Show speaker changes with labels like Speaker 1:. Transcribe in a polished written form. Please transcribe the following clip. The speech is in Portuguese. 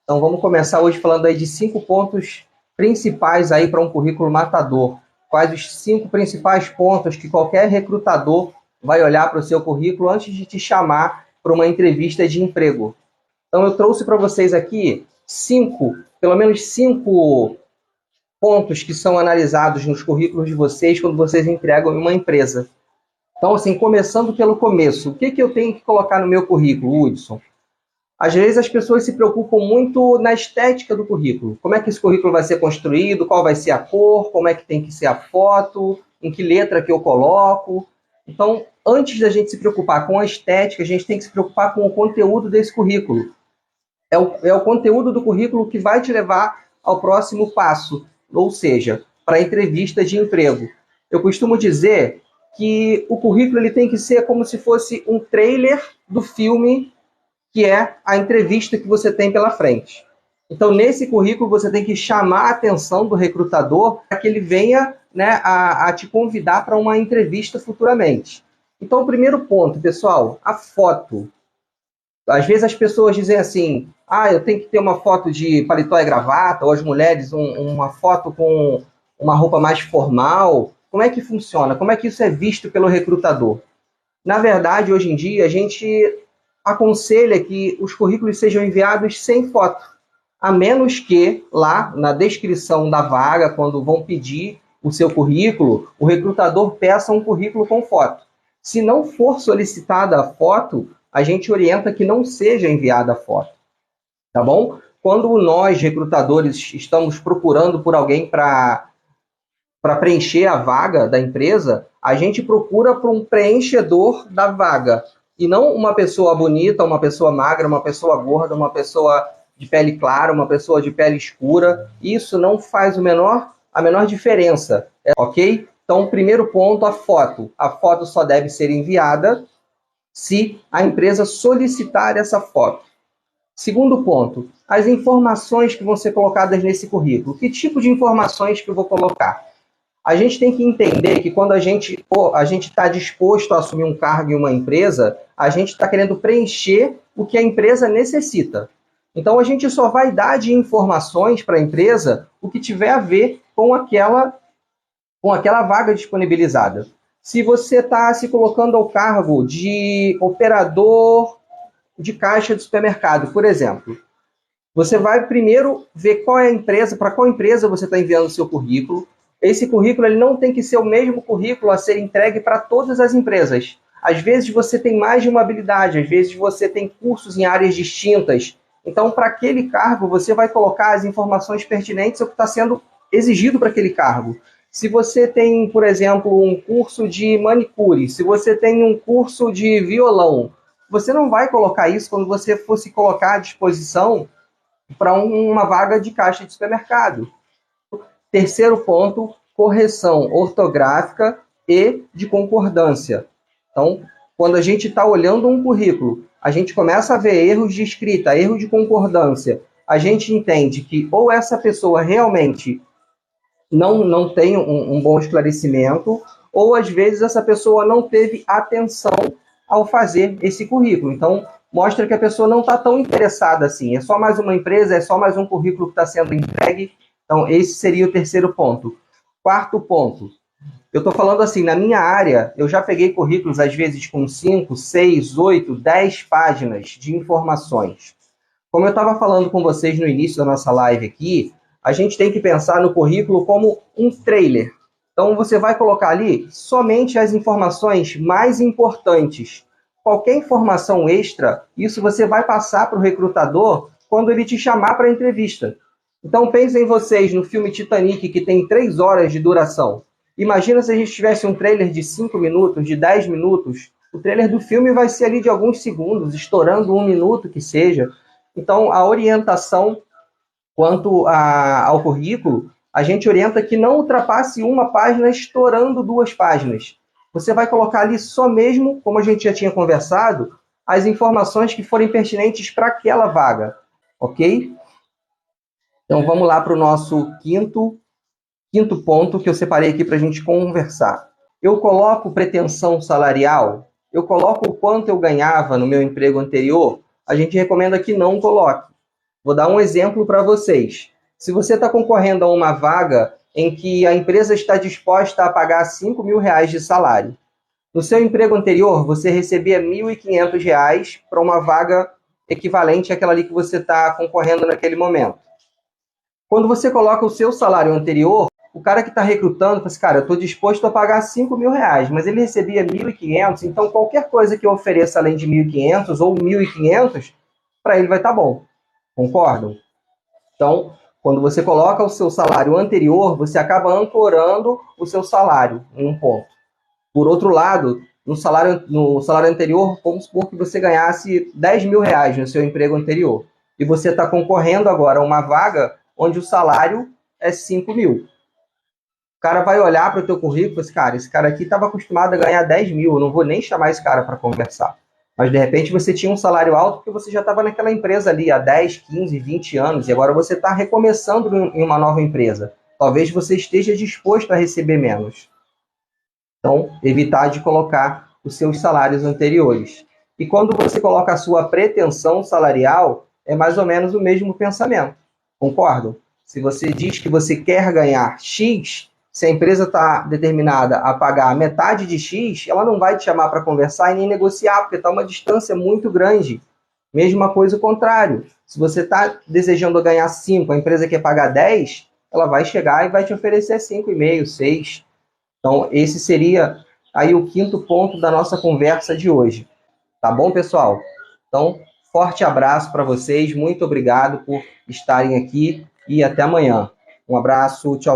Speaker 1: Então vamos começar hoje falando aí de 5 pontos principais aí para um currículo matador. Quais os 5 principais pontos que qualquer recrutador vai olhar para o seu currículo antes de te chamar para uma entrevista de emprego. Então eu trouxe para vocês aqui pelo menos cinco pontos que são analisados nos currículos de vocês quando vocês entregam em uma empresa. Então, assim, começando pelo começo, o que eu tenho que colocar no meu currículo, Hudson? Às vezes as pessoas se preocupam muito na estética do currículo. Como é que esse currículo vai ser construído, qual vai ser a cor, como é que tem que ser a foto, em que letra que eu coloco. Então, antes da gente se preocupar com a estética, a gente tem que se preocupar com o conteúdo desse currículo. É o conteúdo do currículo que vai te levar ao próximo passo, ou seja, para a entrevista de emprego. Eu costumo dizer que o currículo ele tem que ser como se fosse um trailer do filme que é a entrevista que você tem pela frente. Então, nesse currículo, você tem que chamar a atenção do recrutador para que ele venha, né, a te convidar para uma entrevista futuramente. Então, o primeiro ponto, pessoal, a foto. Às vezes as pessoas dizem assim, eu tenho que ter uma foto de paletó e gravata, ou as mulheres uma foto com uma roupa mais formal. Como é que funciona? Como é que isso é visto pelo recrutador? Na verdade, hoje em dia, a gente aconselha que os currículos sejam enviados sem foto, a menos que lá na descrição da vaga, quando vão pedir o seu currículo, o recrutador peça um currículo com foto. Se não for solicitada a foto, a gente orienta que não seja enviada a foto, tá bom? Quando nós, recrutadores, estamos procurando por alguém para preencher a vaga da empresa, a gente procura por um preenchedor da vaga, e não uma pessoa bonita, uma pessoa magra, uma pessoa gorda, uma pessoa de pele clara, uma pessoa de pele escura. Isso não faz a menor diferença, ok? Então, primeiro ponto, a foto. A foto só deve ser enviada se a empresa solicitar essa foto. Segundo ponto, as informações que vão ser colocadas nesse currículo. Que tipo de informações que eu vou colocar? A gente tem que entender que quando a gente está disposto a assumir um cargo em uma empresa, a gente está querendo preencher o que a empresa necessita. Então, a gente só vai dar de informações para a empresa o que tiver a ver com aquela vaga disponibilizada. Se você está se colocando ao cargo de operador de caixa de supermercado, por exemplo, você vai primeiro ver qual é a empresa, para qual empresa você está enviando o seu currículo. Esse currículo ele não tem que ser o mesmo currículo a ser entregue para todas as empresas. Às vezes você tem mais de uma habilidade, às vezes você tem cursos em áreas distintas. Então, para aquele cargo, você vai colocar as informações pertinentes ao que está sendo exigido para aquele cargo. Se você tem, por exemplo, um curso de manicure, se você tem um curso de violão, você não vai colocar isso quando você for se colocar à disposição para uma vaga de caixa de supermercado. Terceiro ponto, correção ortográfica e de concordância. Então, quando a gente está olhando um currículo, a gente começa a ver erros de escrita, erros de concordância. A gente entende que ou essa pessoa realmente não tem um bom esclarecimento, ou às vezes essa pessoa não teve atenção ao fazer esse currículo. Então, mostra que a pessoa não está tão interessada assim. É só mais uma empresa, é só mais um currículo que está sendo entregue. Então, esse seria o terceiro ponto. Quarto ponto. Eu estou falando assim, na minha área, eu já peguei currículos, às vezes, com 5, 6, 8, 10 páginas de informações. Como eu estava falando com vocês no início da nossa live aqui, a gente tem que pensar no currículo como um trailer. Então, você vai colocar ali somente as informações mais importantes. Qualquer informação extra, isso você vai passar para o recrutador quando ele te chamar para a entrevista. Então, pensem vocês no filme Titanic, que tem 3 horas de duração. Imagina se a gente tivesse um trailer de 5 minutos, de 10 minutos. O trailer do filme vai ser ali de alguns segundos, estourando 1 minuto que seja. Então, a orientação quanto ao currículo, a gente orienta que não ultrapasse uma página estourando 2 páginas. Você vai colocar ali só mesmo, como a gente já tinha conversado, as informações que forem pertinentes para aquela vaga, ok? Então, vamos lá para o nosso quinto ponto que eu separei aqui para a gente conversar. Eu coloco pretensão salarial? Eu coloco o quanto eu ganhava no meu emprego anterior? A gente recomenda que não coloque. Vou dar um exemplo para vocês. Se você está concorrendo a uma vaga em que a empresa está disposta a pagar R$ 5.000 de salário, no seu emprego anterior, você recebia R$ 1.500 para uma vaga equivalente àquela ali que você está concorrendo naquele momento. Quando você coloca o seu salário anterior, o cara que está recrutando fala assim, cara, eu estou disposto a pagar R$ 5.000, mas ele recebia 1.500, então qualquer coisa que eu ofereça além de 1.500 ou 1.500, para ele vai estar bom. Concordam? Então, quando você coloca o seu salário anterior, você acaba ancorando o seu salário em um ponto. Por outro lado, no salário anterior, vamos supor que você ganhasse R$ 10.000 no seu emprego anterior. E você está concorrendo agora a uma vaga onde o salário é 5.000. O cara vai olhar para o teu currículo e fala assim, cara, esse cara aqui estava acostumado a ganhar 10.000, eu não vou nem chamar esse cara para conversar. Mas, de repente, você tinha um salário alto porque você já estava naquela empresa ali há 10, 15, 20 anos, e agora você está recomeçando em uma nova empresa. Talvez você esteja disposto a receber menos. Então, evitar de colocar os seus salários anteriores. E quando você coloca a sua pretensão salarial, é mais ou menos o mesmo pensamento. Concordam? Se você diz que você quer ganhar X, se a empresa está determinada a pagar metade de X, ela não vai te chamar para conversar e nem negociar, porque está uma distância muito grande. Mesma coisa o contrário. Se você está desejando ganhar 5, a empresa quer pagar 10, ela vai chegar e vai te oferecer 5,5, 6. Então, esse seria aí o quinto ponto da nossa conversa de hoje. Tá bom, pessoal? Então, forte abraço para vocês. Muito obrigado por estarem aqui e até amanhã. Um abraço, tchau.